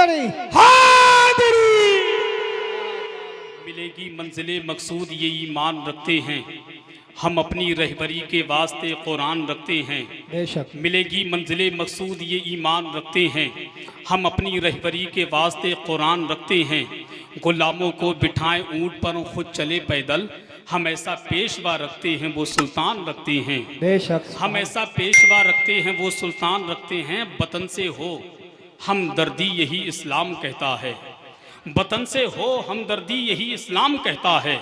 हादरी हादरी। मिलेगी मंजिले मकसूद ये ईमान रखते हैं, हम अपनी रहबरी के वास्ते कुरान रखते हैं। बेशक मिलेगी मंजिले मकसूद ये ईमान रखते हैं, हम अपनी रहबरी के वास्ते कुरान रखते हैं। गुलामों को बिठाएं ऊंट पर खुद चले पैदल, हम ऐसा पेशवा रखते हैं वो सुल्तान रखते हैं। बेशक हम ऐसा पेशवा रखते हैं वो सुल्तान रखते हैं। वतन से हो हमदर्दी यही इस्लाम कहता है, वतन से हो हमदर्दी यही इस्लाम कहता है।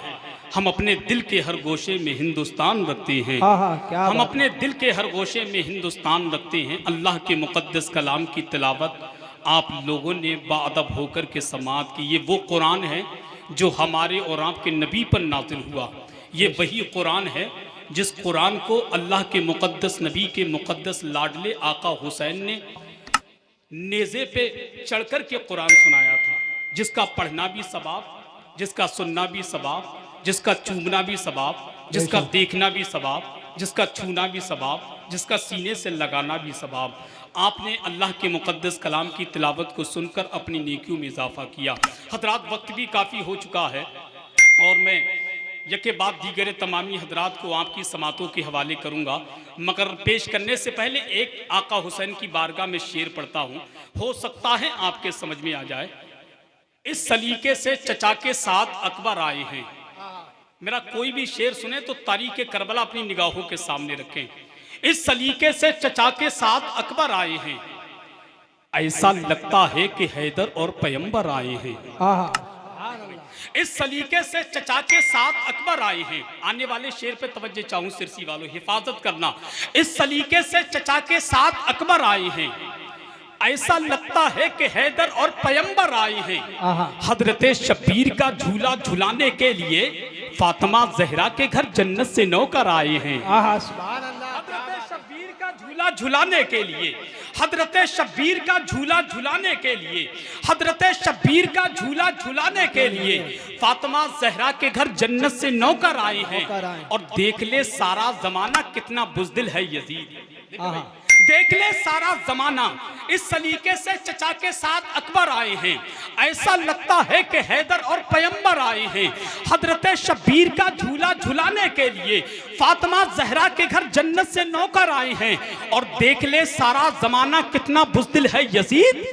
हम अपने दिल के हर गोशे में हिंदुस्तान रखते हैं। क्या हम बात। अपने दिल के हर गोशे में हिंदुस्तान रखते हैं। अल्लाह के मुक़द्दस कलाम की तिलावत आप लोगों ने बाअदब होकर के समाअत की। ये वो कुरान है जो हमारे और आपके नबी पर नाज़िल हुआ। ये वही कुरान है जिस कुरान को अल्लाह के मुक़द्दस नबी के मुक़द्दस लाडले आका हुसैन ने नेज़े पे चढ़कर के कुरान सुनाया था, जिसका पढ़ना भी सवाब, जिसका सुनना भी सवाब, जिसका चूमना भी सवाब, जिसका देखना भी सवाब, जिसका छूना भी सवाब, जिसका सीने से लगाना भी सवाब। आपने अल्लाह के मुक़द्दस कलाम की तिलावत को सुनकर अपनी नेकियों में इजाफ़ा किया। हज़रात वक्त भी काफ़ी हो चुका है और मैं यके बाद दीगर तमामी हज़रात को आपकी समातों के हवाले करूँगा, मगर पेश करने से पहले एक आका हुसैन की बारगाह में शेर पढ़ता हूँ, हो सकता है आपके समझ में आ जाए। इस सलीके से चचा के साथ अकबर आए हैं। मेरा कोई भी शेर सुने तो तारीख़ करबला अपनी निगाहों के सामने रखें। इस सलीके से चचा के साथ अकबर आए हैं, ऐसा लगता है कि हैदर और पैगंबर आए हैं। इस सलीके से चचा के साथ अकबर आए हैं। आने वाले शेर पे तवज्जो चाहूं सिरसी वालों, हिफाजत करना। इस सलीके से चचा के साथ अकबर आए हैं, ऐसा लगता है कि हैदर और पैगंबर आए हैं। हजरत शब्बीर का झूला झुलाने के लिए फातिमा जहरा के घर जन्नत से नौकर आए हैं। हजरत शब्बीर का झूला झुलाने के लिए, हजरत शब्बीर का झूला झुलाने के लिए, हजरत शब्बीर का झूला झुलाने के लिए फातिमा जहरा के घर जन्नत से नौकर आए हैं। और देख ले सारा जमाना कितना बुज़दिल है यजीद, देख ले सारा जमाना। इस सलीके से चचा के साथ अकबर आए हैं, ऐसा लगता है कि हैदर और पैगंबर आए हैं। हजरत शब्बीर का झूला झुलाने के लिए फातिमा जहरा के घर जन्नत से नौकर आए हैं। और देख ले सारा जमाना कितना बुज़दिल है यजीद,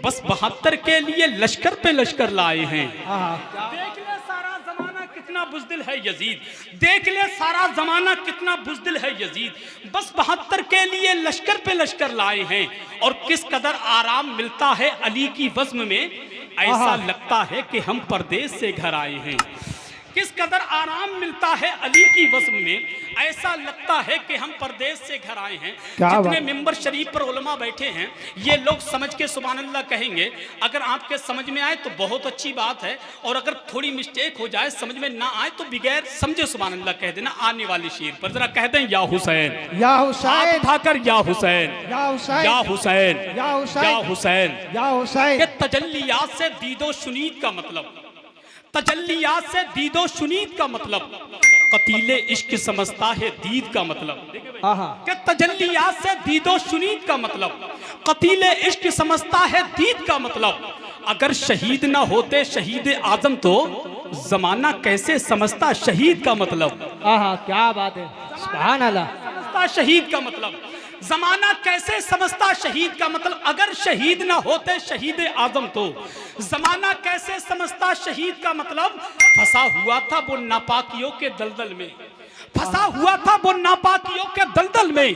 बस 72 के लिए लश्कर पे लश्कर लाए हैं। देख ले सारा जमाना कितना बुज़दिल है यजीद, देख ले सारा जमाना कितना बुज़दिल है यजीद, बस 72 के लिए लश्कर पे लश्कर लाए हैं। और किस कदर आराम मिलता है अली की वज़्म में, ऐसा लगता है कि हम परदेश से घर आए हैं। किस कदर आराम मिलता है अली की वज़्म में, ऐसा लगता है कि हम परदेश से घर आए हैं। जितने मिंबर शरीफ पर उलमा बैठे हैं ये लोग समझ के सुभान अल्लाह कहेंगे। अगर आपके समझ में आए तो बहुत अच्छी बात है, और अगर थोड़ी मिस्टेक हो जाए, समझ में ना आए तो बिगैर समझे सुभान अल्लाह कह देना। आने वाले शेर पर जरा कह दें या हुसैन, या हुसैन, उठाकर या हुसैन, या हुसैन, या हुसैन, या हुसैन, या हुसैन, या हुसैन। के तजल्लियात से दीदो शुनीद का मतलब, तजल्लियात से दीदो शुनीद का मतलब, कतीले इश्क समझता है दीद का मतलब। कि तजल्लियात से दीदो शुनीद का मतलब, कतीले इश्क समझता है दीद का मतलब। अगर शहीद ना होते शहीद आजम तो जमाना कैसे समझता शहीद का मतलब। क्या बात है, सुभान अल्लाह। समझता शहीद का मतलब, जमाना कैसे समझता शहीद का मतलब। अगर शहीद ना होते शहीद आजम तो जमाना कैसे समझता शहीद का मतलब। फंसा हुआ था वो नापाकियों के दलदल में, फंसा हुआ था वो नापाकियों के दलदल में।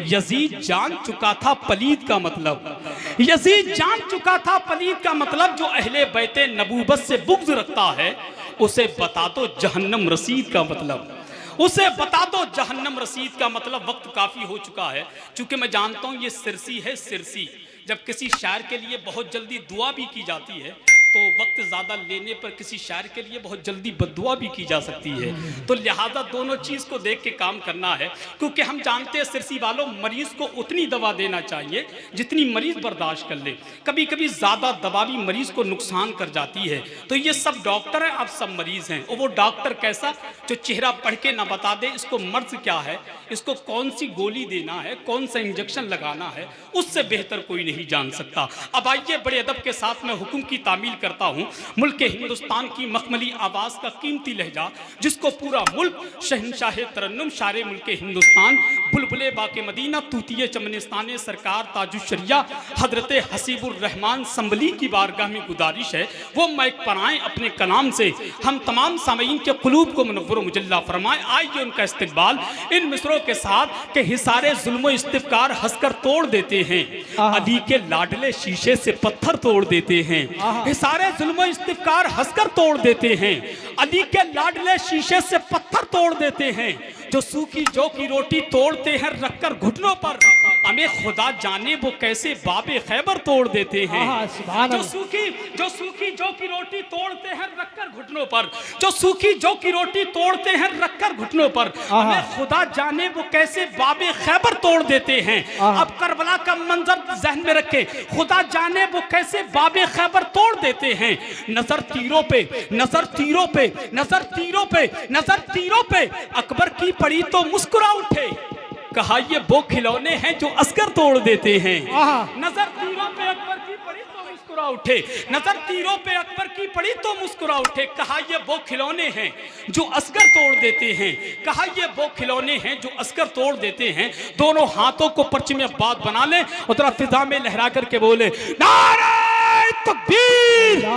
यजीद जान चुका था पलीद का मतलब, यजीद जान चुका था पलीद का मतलब। जो अहले बैते नबूवत से बुग़्ज़ रखता है उसे बता दो जहन्नम रसीद का मतलब, उसे बता दो जहन्नम रसीद का मतलब। वक्त काफ़ी हो चुका है, चूँकि मैं जानता हूँ ये सिरसी है। सिरसी जब किसी शायर के लिए बहुत जल्दी दुआ भी की जाती है, तो वक्त ज़्यादा लेने पर किसी शायर के लिए बहुत जल्दी बद्दुआ भी की जा सकती है। तो लिहाजा दोनों चीज़ को देख के काम करना है, क्योंकि हम जानते हैं सिरसी वालों, मरीज़ को उतनी दवा देना चाहिए जितनी मरीज़ बर्दाश्त कर ले। कभी कभी ज़्यादा दवा भी मरीज़ को नुकसान कर जाती है। तो ये सब डॉक्टर हैं, आप सब मरीज़ हैं। और वो डॉक्टर कैसा, जो चेहरा पढ़ के ना बता दे इसको मर्ज क्या है, इसको कौन सी गोली देना है, कौन सा इंजेक्शन लगाना है, उससे बेहतर कोई नहीं जान सकता। अब आइए बड़े अदब के साथ मैं हुक्म की तामील करता हूँ मुल्क हिंदुस्तान की मखमली आवाज़ का कीमती लहजा, जिसको पूरा मुल्क शहनशाह तरन्नुम शारे मुल्क हिंदुस्तान बुलबुले बाके मदीना तूतिए चमनिस्तान सरकार ताजुशरिया हजरत हसीबुर रहमान संभली की बारगाह में गुजारिश है वो माइक पर आए, अपने कलाम से हम तमाम सामीन के कुलूब को मुनव्वर मुजल्ला फरमाए। आइए उनका इस्तकबाल इन मिसरों के साथ के हिसारे जुल्म इस्तिफकार हंसकर तोड़ देते हैं, अली के लाडले शीशे से पत्थर तोड़ देते हैं। हिसारे जुल्म इस्तिफकार हंसकर तोड़ देते हैं, अली के लाडले शीशे से पत्थर तोड़ देते हैं। जो सूखी जौ की रोटी तोड़ते हैं रखकर घुटनों पर, हमें खुदा जाने वो कैसे बाबे खैबर तोड़ देते हैं। जो सूखी जौ की रोटी तोड़ते हैं रखकर घुटनों पर, जो सूखी जौ की रोटी तोड़ते हैं रखकर घुटनों पर, हमें खुदा जाने वो कैसे बाबे खैबर तोड़ देते हैं। अब करबला का मंजर जहन में रखे, खुदा जाने वो कैसे बाबे खैबर तोड़ देते हैं। नजर तीरों पे, नजर तीरों पे, नजर तीरों पे, नजर तीरों पे अकबर की पड़ी तो मुस्कुरा उठे, कहा ये वो खिलौने हैं जो अस्कर तोड़ देते हैं। नजर तीरों पे अकबर की पड़ी तो मुस्कुरा उठे, नजर तीरों पे अकबर की पड़ी तो मुस्कुरा उठे, कहा ये वो खिलौने हैं जो अस्कर तोड़ देते हैं, कहा ये वो खिलौने हैं जो अस्कर तोड़ देते हैं। दोनों हाथों को पर्चे में बात बना ले और जरा फिजा में लहरा करके बोले नारे तकबीर।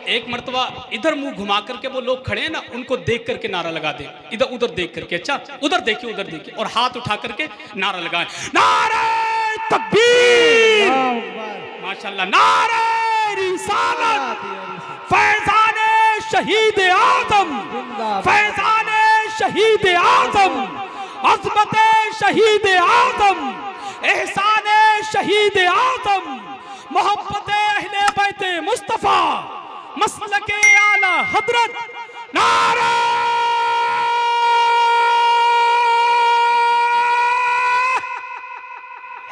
एक मर्तबा इधर मुंह घुमा करके वो लोग खड़े हैं ना, उनको देख करके नारा लगा दे, इधर उधर देख करके, अच्छा उधर देखिए उधर देखिए, और हाथ उठा करके नारा लगाए, नारे तकबीर, माशाल्लाह, नारे रिसालत, फैज़ाने शहीद आज़म, फैज़ाने शहीद आज़म, अज़मत शहीद आज़म, एहसाने शहीद आज़म, मोहब्बत अहले बैत मुस्तफा, मसलके आला हजरत, नारा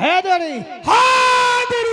हैदरी, हैदरी।